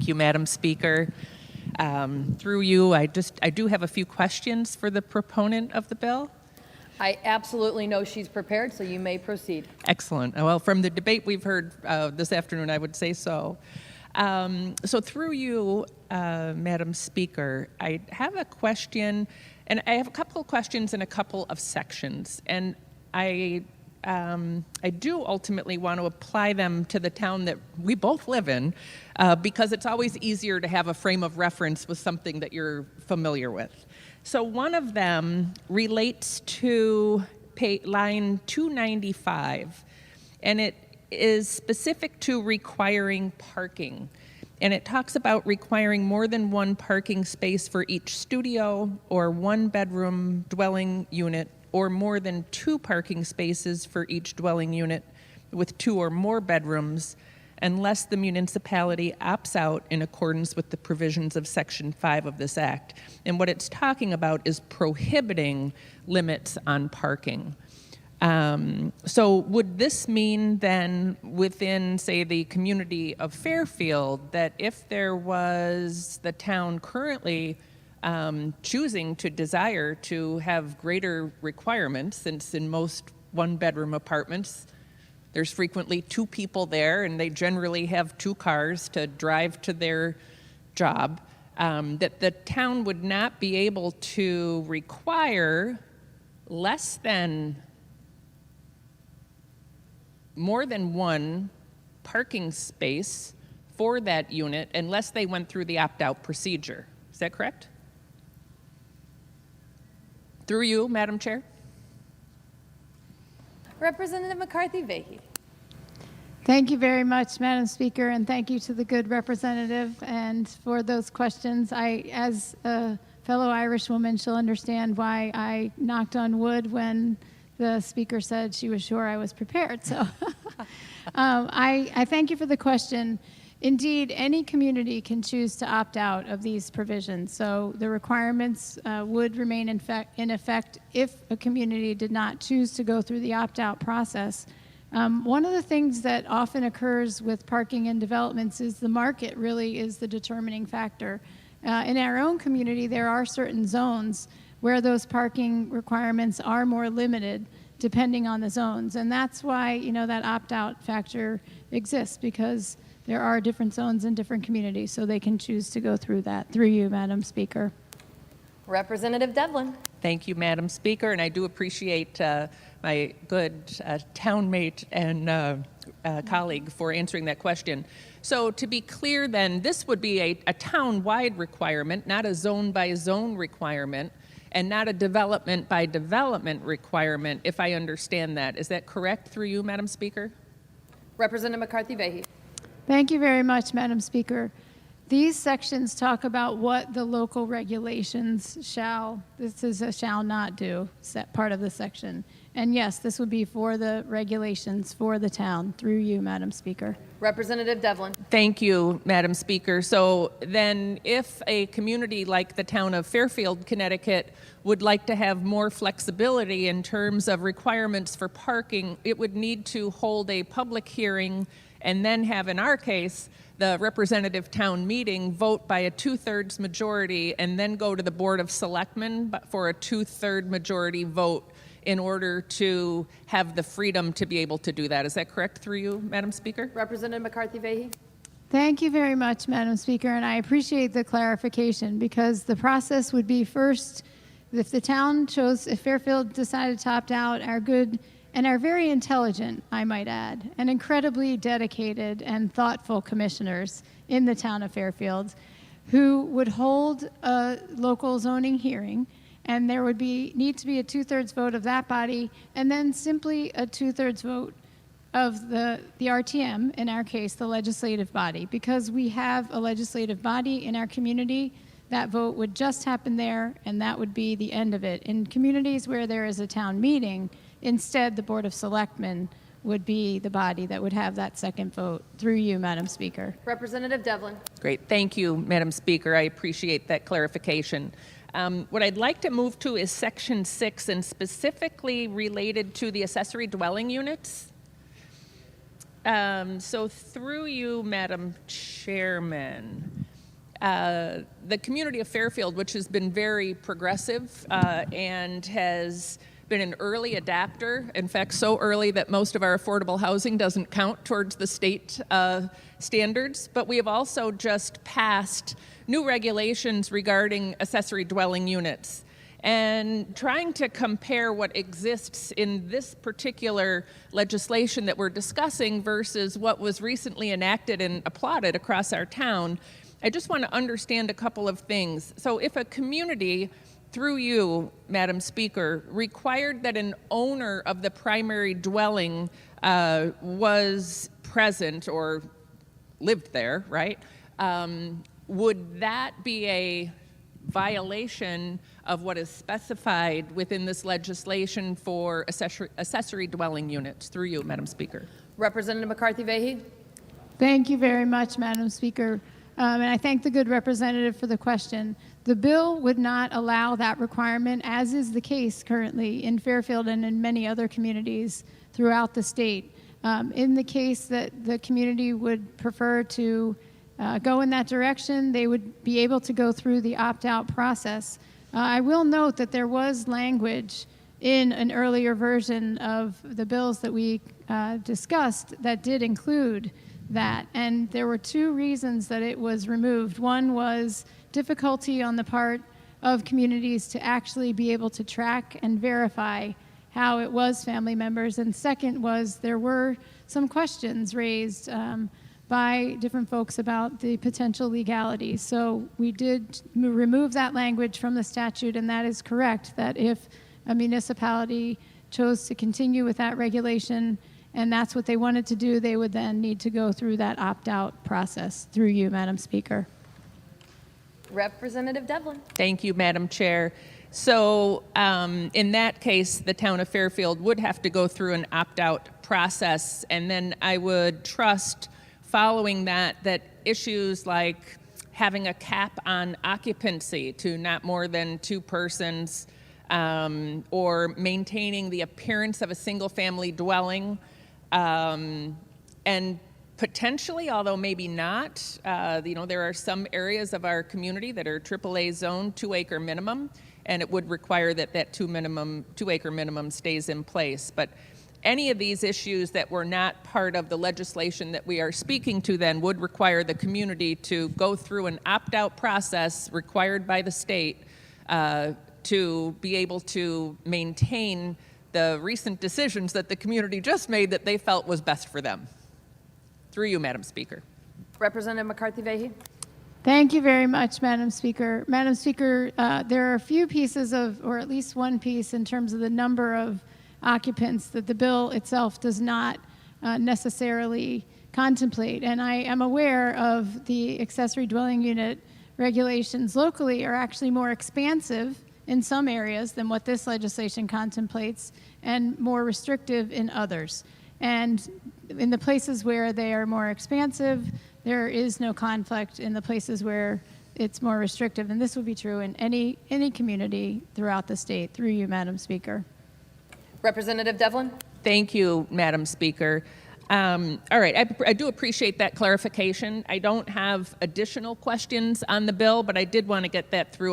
Thank you, Madam Speaker. Through you, I do have a few questions for the proponent of the bill. I absolutely know she's prepared, so you may proceed. Excellent. Well, from the debate we've heard this afternoon, I would say so. So through you, Madam Speaker, I have a question, and I have a couple of questions in a couple of sections, and I do ultimately want to apply them to the town that we both live in, because it's always easier to have a frame of reference with something that you're familiar with. So one of them relates to line 295, and it is specific to requiring parking. And it talks about requiring more than one parking space for each studio or one bedroom dwelling unit, or more than two parking spaces for each dwelling unit with two or more bedrooms, unless the municipality opts out in accordance with the provisions of Section 5 of this Act. And what it's talking about is prohibiting limits on parking. So would this mean then within, say, the community of Fairfield, that if there was the town currently choosing to desire to have greater requirements, since in most one-bedroom apartments, there's frequently two people there, and they generally have two cars to drive to their job, that the town would not be able to require less than more than one parking space for that unit unless they went through the opt-out procedure. Is that correct? Through you, Madam Chair. Representative McCarthy Vahey. Thank you very much, Madam Speaker, and thank you to the good representative and for those questions. As a fellow Irish woman, she'll understand why I knocked on wood when the speaker said she was sure I was prepared. So I thank you for the question. Indeed, any community can choose to opt out of these provisions. So the requirements would remain in effect if a community did not choose to go through the opt-out process. One of the things that often occurs with parking and developments is the market really is the determining factor. In our own community, there are certain zones where those parking requirements are more limited depending on the zones. And that's why, that opt-out factor exists, because there are different zones in different communities, so they can choose to go through that. Through you, Madam Speaker. Representative Devlin. Thank you, Madam Speaker, and I do appreciate my good townmate and colleague for answering that question. So to be clear then, this would be a town-wide requirement, not a zone-by-zone requirement, and not a development-by-development requirement, if I understand that. Is that correct, through you, Madam Speaker? Representative McCarthy Vahey. Thank you very much, Madam Speaker. These sections talk about what the local regulations this is a shall not do part of the section. And yes, this would be for the regulations for the town. Through you, Madam Speaker. Representative Devlin. Thank you, Madam Speaker. So then if a community like the town of Fairfield, Connecticut, would like to have more flexibility in terms of requirements for parking, it would need to hold a public hearing and then have, in our case, the representative town meeting vote by a 2/3 majority and then go to the Board of Selectmen for a 2/3 majority vote in order to have the freedom to be able to do that. Is that correct, through you, Madam Speaker? Representative McCarthy Vahey. Thank you very much, Madam Speaker, and I appreciate the clarification, because the process would be first, if Fairfield decided to opt out, our good and our very intelligent, I might add, and incredibly dedicated and thoughtful commissioners in the town of Fairfield who would hold a local zoning hearing, and there would need to be a 2/3 vote of that body, and then simply a 2/3 vote of the RTM, in our case, the legislative body. Because we have a legislative body in our community, that vote would just happen there, and that would be the end of it. In communities where there is a town meeting, instead, the Board of Selectmen would be the body that would have that second vote. Through you, Madam Speaker. Representative Devlin. Great. Thank you, Madam Speaker. I appreciate that clarification. What I'd like to move to is Section 6, and specifically related to the accessory dwelling units. So through you, Madam Chairman, the community of Fairfield, which has been very progressive and has been an early adapter, in fact, so early that most of our affordable housing doesn't count towards the state standards, but we have also just passed new regulations regarding accessory dwelling units. And trying to compare what exists in this particular legislation that we're discussing versus what was recently enacted and applauded across our town, I just want to understand a couple of things. So if a community, through you, Madam Speaker, required that an owner of the primary dwelling was present or lived there, right? Would that be a violation of what is specified within this legislation for accessory dwelling units? Through you, Madam Speaker. Representative McCarthy Vahey. Thank you very much, Madam Speaker. And I thank the good representative for the question. The bill would not allow that requirement, as is the case currently in Fairfield and in many other communities throughout the state. In the case that the community would prefer to go in that direction, they would be able to go through the opt-out process. I will note that there was language in an earlier version of the bills that we discussed that did include that, and there were two reasons that it was removed. One was difficulty on the part of communities to actually be able to track and verify how it was family members, and second was there were some questions raised by different folks about the potential legality. So we did remove that language from the statute, and that is correct, that if a municipality chose to continue with that regulation and that's what they wanted to do, they would then need to go through that opt-out process. Through you, Madam Speaker. Representative Devlin. Thank you, Madam Chair. So in that case, the town of Fairfield would have to go through an opt-out process, and then I would trust, following that issues like having a cap on occupancy to not more than 2 persons, or maintaining the appearance of a single-family dwelling, and potentially, although maybe not, there are some areas of our community that are AAA zone 2-acre minimum, and it would require that 2-acre minimum stays in place. But any of these issues that were not part of the legislation that we are speaking to then would require the community to go through an opt-out process required by the state to be able to maintain the recent decisions that the community just made that they felt was best for them. Through you, Madam Speaker. Representative McCarthy Vahey. Thank you very much, Madam Speaker. Madam Speaker, there are a few pieces or at least one piece in terms of the number of occupants that the bill itself does not necessarily contemplate. And I am aware of the accessory dwelling unit regulations locally are actually more expansive in some areas than what this legislation contemplates, and more restrictive in others. And in the places where they are more expansive, there is no conflict in the places where it's more restrictive. And this would be true in any community throughout the state. Through you, Madam Speaker. Representative Devlin. Thank you, Madam Speaker. All right, I do appreciate that clarification. I don't have additional questions on the bill, but I did want to get that through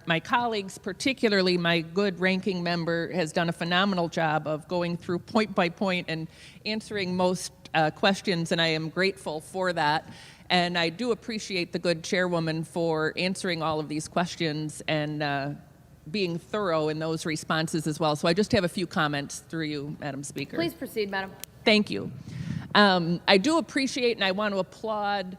my colleagues, particularly my good ranking member has done a phenomenal job of going through point by point and answering most questions, and I am grateful for that. And I do appreciate the good chairwoman for answering all of these questions and being thorough in those responses as well. So I just have a few comments through you, Madam Speaker. Please proceed, Madam. Thank you. I do appreciate and I want to applaud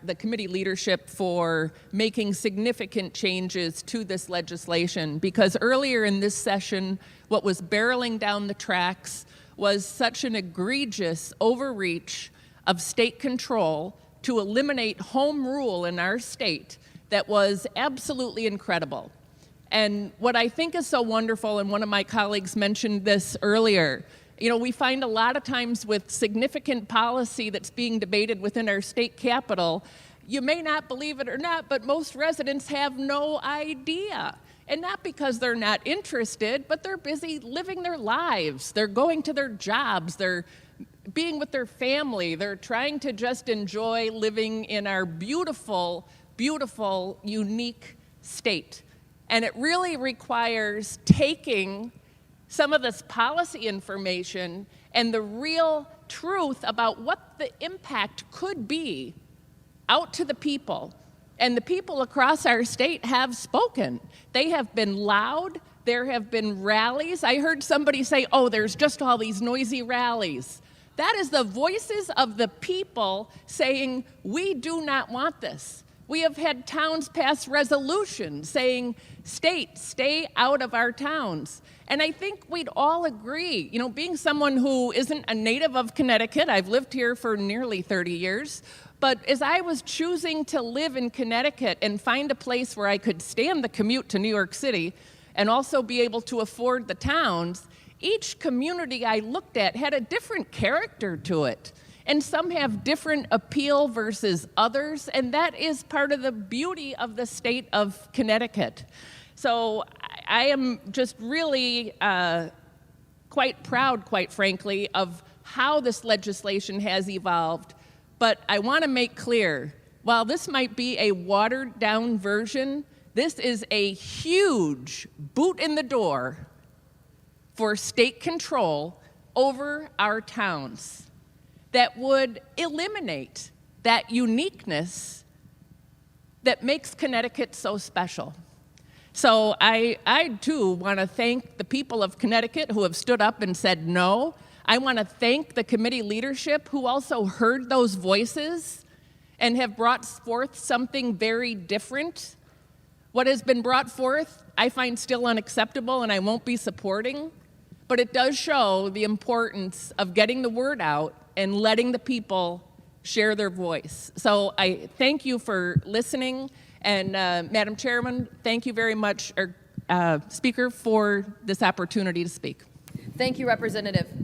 the committee leadership for making significant changes to this legislation, because earlier in this session, what was barreling down the tracks was such an egregious overreach of state control to eliminate home rule in our state that was absolutely incredible. And what I think is so wonderful, and one of my colleagues mentioned this earlier, we find a lot of times with significant policy that's being debated within our state capitol, you may not believe it or not, but most residents have no idea. And not because they're not interested, but they're busy living their lives. They're going to their jobs. They're being with their family. They're trying to just enjoy living in our beautiful, beautiful, unique state. And it really requires taking some of this policy information and the real truth about what the impact could be out to the people. And the people across our state have spoken. They have been loud. There have been rallies. I heard somebody say, oh, there's just all these noisy rallies. That is the voices of the people saying, we do not want this. We have had towns pass resolutions saying, state, stay out of our towns. And I think we'd all agree, you know, being someone who isn't a native of Connecticut, I've lived here for nearly 30 years, but as I was choosing to live in Connecticut and find a place where I could stand the commute to New York City and also be able to afford the towns, each community I looked at had a different character to it. And some have different appeal versus others, and that is part of the beauty of the state of Connecticut. So I am just really quite proud, quite frankly, of how this legislation has evolved. But I want to make clear, while this might be a watered-down version, this is a huge boot in the door for state control over our towns that would eliminate that uniqueness that makes Connecticut so special. So I too want to thank the people of Connecticut who have stood up and said no. I want to thank the committee leadership who also heard those voices and have brought forth something very different. What has been brought forth, I find still unacceptable and I won't be supporting, but it does show the importance of getting the word out and letting the people share their voice. So I thank you for listening, and Madam Chairman, thank you very much, Speaker, for this opportunity to speak. Thank you, Representative.